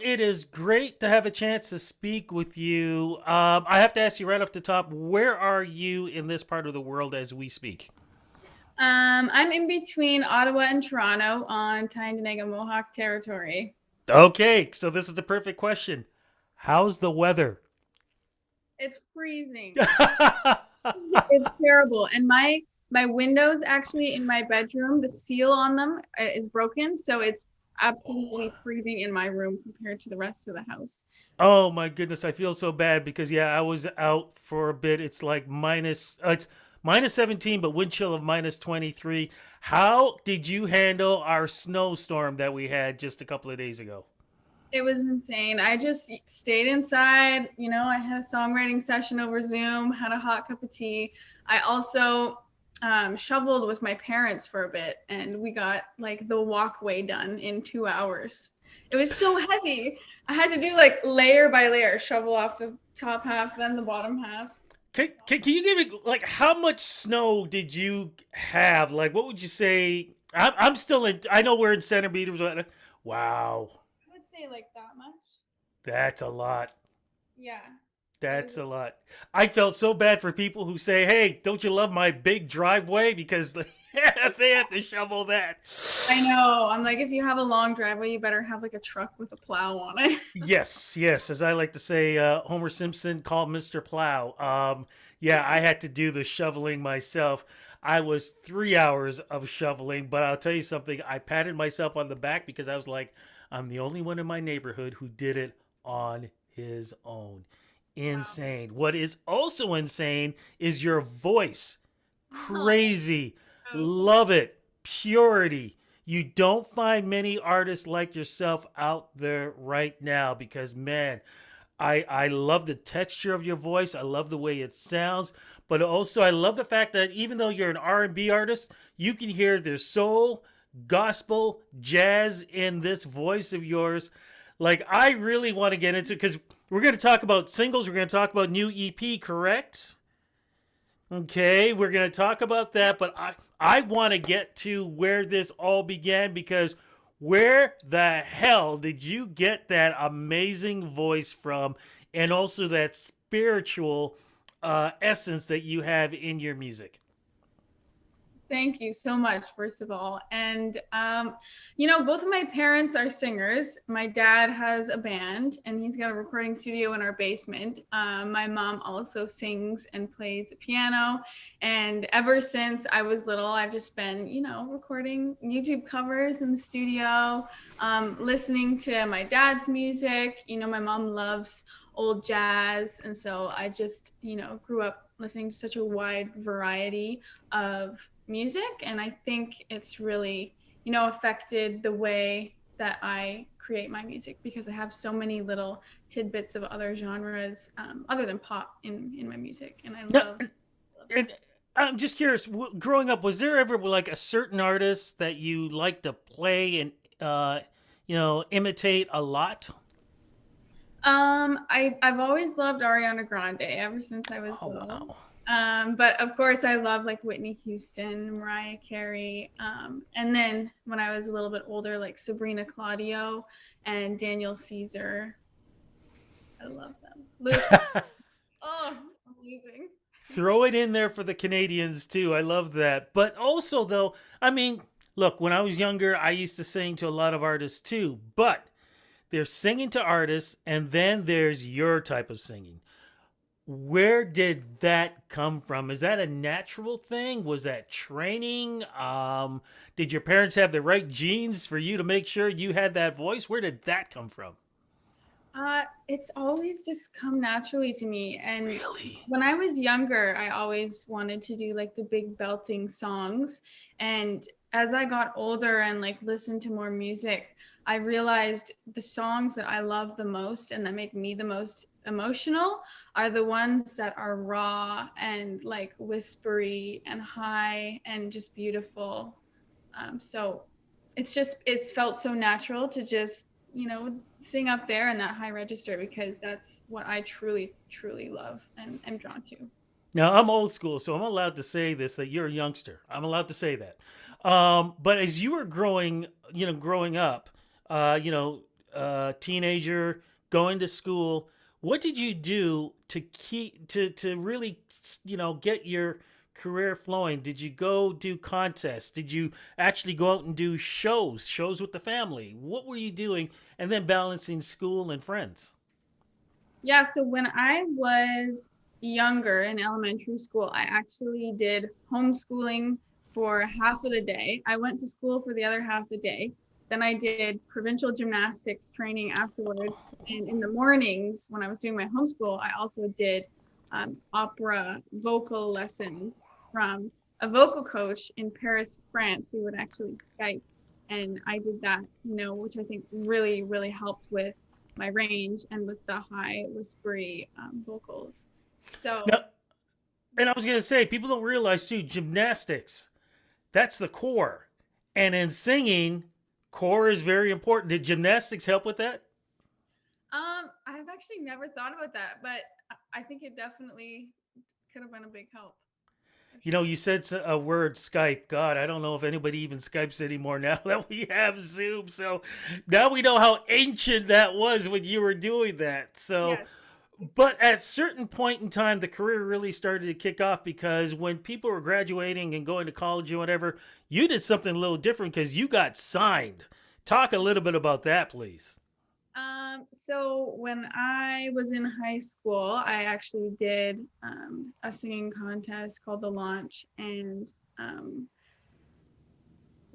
it is great to have a chance to speak with you. I have to ask you right off the top, where are you in this part of the world as we speak? I'm in between Ottawa and Toronto on Tyendinaga Mohawk territory. Okay, so this is the perfect question. How's the weather? It's freezing. It's terrible. And my windows actually in my bedroom, the seal on them is broken, so it's absolutely freezing in my room compared to the rest of the house. Oh my goodness, I feel so bad because I was out for a bit. It's like it's minus 17, but wind chill of minus 23. How did you handle our snowstorm that we had just a couple of days ago? It was insane. I just stayed inside. I had a songwriting session over Zoom, had a hot cup of tea. I also shoveled with my parents for a bit, and we got like the walkway done in 2 hours. It was so heavy. I had to do like layer by layer, shovel off the top half, then the bottom half. Can you give me like how much snow did you have? Like, what would you say? I'm still in. I know we're in centimeters. Wow, I would say like that much. that's a lot. Yeah. It was That's a lot. I felt so bad for people who say, "Hey, don't you love my big driveway?" Because if they have to shovel that. I know. I'm like, if you have a long driveway, you better have like a truck with a plow on it. Yes, yes. As I like to say, Homer Simpson called Mr. Plow. Yeah, I had to do the shoveling myself. I was 3 hours of shoveling, but I'll tell you something. I patted myself on the back because I was like, I'm the only one in my neighborhood who did it on his own. Wow. Insane. What is also insane is your voice. Oh, Crazy. oh, Love it. Purity. You don't find many artists like yourself out there right now because man, I love the texture of your voice. I love the way it sounds, but also I love the fact that even though you're an R&B artist, you can hear there's soul, gospel, jazz in this voice of yours. Like I really want to get into because we're going to talk about singles, we're going to talk about new EP, correct? Okay, we're going to talk about yep. that, but I want to get to where this all began because where the hell did you get that amazing voice from and also that spiritual essence that you have in your music? Thank you so much, first of all. And, both of my parents are singers. My dad has a band and he's got a recording studio in our basement. My mom also sings and plays the piano. And ever since I was little, I've just been, recording YouTube covers in the studio, listening to my dad's music. My mom loves old jazz. And so I just, grew up listening to such a wide variety of music, and I think it's really affected the way that I create my music because I have so many little tidbits of other genres other than pop in my music, and I No, love and that. I'm just curious. Growing up, was there ever like a certain artist that you like to play and imitate a lot? I've always loved Ariana Grande ever since I was Oh little. wow. But of course, I love like Whitney Houston, Mariah Carey, and then when I was a little bit older, like Sabrina Claudio and Daniel Caesar. I love them. Luke, oh, amazing. Throw it in there for the Canadians too. I love that. But also though, I mean, look, when I was younger, I used to sing to a lot of artists too, but there's singing to artists and then there's your type of singing. Where did that come from? Is that a natural thing? Was that training? Did your parents have the right genes for you to make sure you had that voice? Where did that come from? It's always just come naturally to me. And Really? when I was younger, I always wanted to do like the big belting songs. And as I got older and like listened to more music, I realized the songs that I love the most and that make me the most emotional are the ones that are raw and like whispery and high and just beautiful. So it's felt so natural to just sing up there in that high register because that's what I truly truly love and am drawn to. Now I'm old school, so I'm allowed to say this that you're a youngster. I'm allowed to say that. But as you were growing up, uh, you know, teenager going to school. What did you do to keep to really get your career flowing? Did you go do contests? Did you actually go out and do shows with the family? What were you doing? And then balancing school and friends. Yeah, so when I was younger in elementary school, I actually did homeschooling for half of the day. I went to school for the other half of the day. Then I did provincial gymnastics training afterwards. And in the mornings, when I was doing my homeschool, I also did opera vocal lessons from a vocal coach in Paris, France. We would actually Skype. And I did that, which I think really, really helped with my range and with the high whispery vocals. So Now, and I was going to say, people don't realize too, gymnastics, that's the core. And in singing, core is very important. Did gymnastics help with that? I've actually never thought about that, but I think it definitely could have been a big help. You said a word, Skype. God, I don't know if anybody even Skypes anymore now that we have Zoom. So now we know how ancient that was when you were doing that. So, Yes. but at a certain point in time, the career really started to kick off because when people were graduating and going to college or whatever, you did something a little different because you got signed. Talk a little bit about that, please. So when I was in high school, I actually did a singing contest called The Launch, and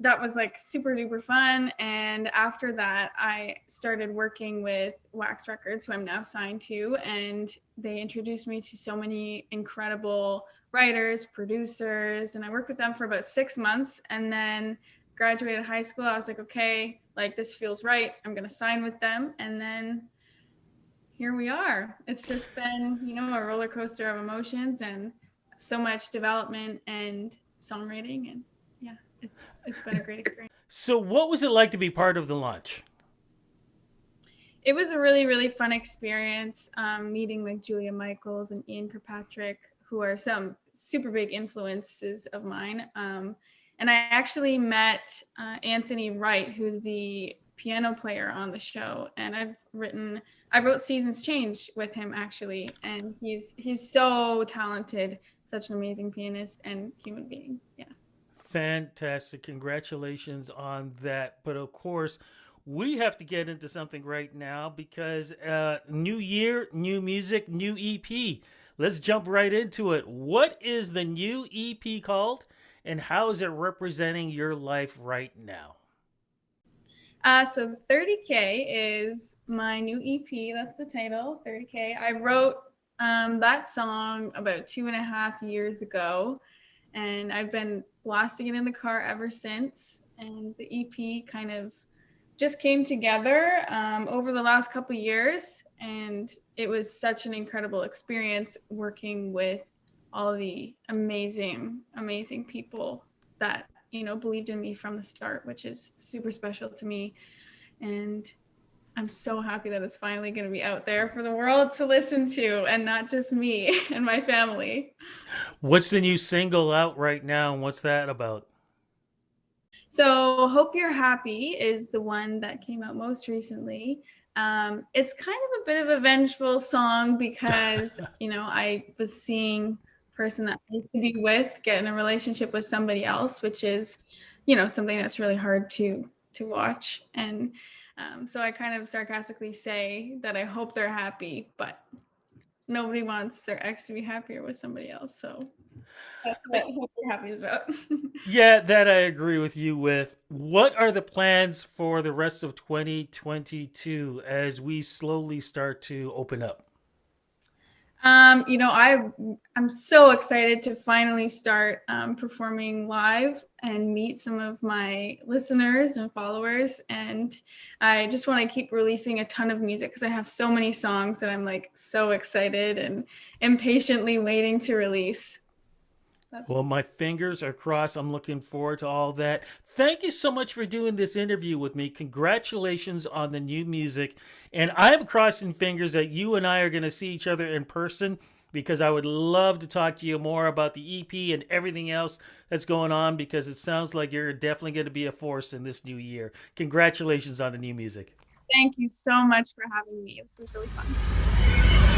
that was like super duper fun. And after that, I started working with Wax Records, who I'm now signed to, and they introduced me to so many incredible writers, producers, and I worked with them for about 6 months. And then graduated high school, I was like, okay, like this feels right. I'm gonna sign with them, and then here we are. It's just been, a roller coaster of emotions and so much development and songwriting, and yeah, it's been a great experience. So, what was it like to be part of the launch? It was a really, really fun experience, meeting like Julia Michaels and Ian Kirkpatrick, who are some super big influences of mine. And I actually met Anthony Wright, who's the piano player on the show, and I wrote Seasons Change with him actually, and he's so talented, such an amazing pianist and human being. Yeah. Fantastic. Congratulations on that. But of course, we have to get into something right now because new year, new music, new EP. Let's jump right into it. What is the new EP called and how is it representing your life right now? So 30K is my new EP. That's the title, 30K. I wrote that song about 2.5 years ago, and I've been blasting it in the car ever since. And the EP kind of just came together over the last couple of years, and it was such an incredible experience working with all the amazing, amazing people that believed in me from the start, which is super special to me. And I'm so happy that it's finally going to be out there for the world to listen to, and not just me and my family. What's the new single out right now and what's that about? So Hope You're Happy is the one that came out most recently. It's kind of a bit of a vengeful song because, I was seeing a person that I used to be with get in a relationship with somebody else, which is, something that's really hard to watch. And so I kind of sarcastically say that I hope they're happy, but nobody wants their ex to be happier with somebody else. So that's what Hope You're Happy is about. Yeah, that I agree with you with. What are the plans for the rest of 2022 as we slowly start to open up? I'm so excited to finally start performing live and meet some of my listeners and followers. And I just want to keep releasing a ton of music because I have so many songs that I'm like so excited and impatiently waiting to release. Well, my fingers are crossed. I'm looking forward to all that. Thank you so much for doing this interview with me. Congratulations on the new music. And I'm crossing fingers that you and I are going to see each other in person because I would love to talk to you more about the EP and everything else that's going on because it sounds like you're definitely going to be a force in this new year. Congratulations on the new music. Thank you so much for having me. This was really fun.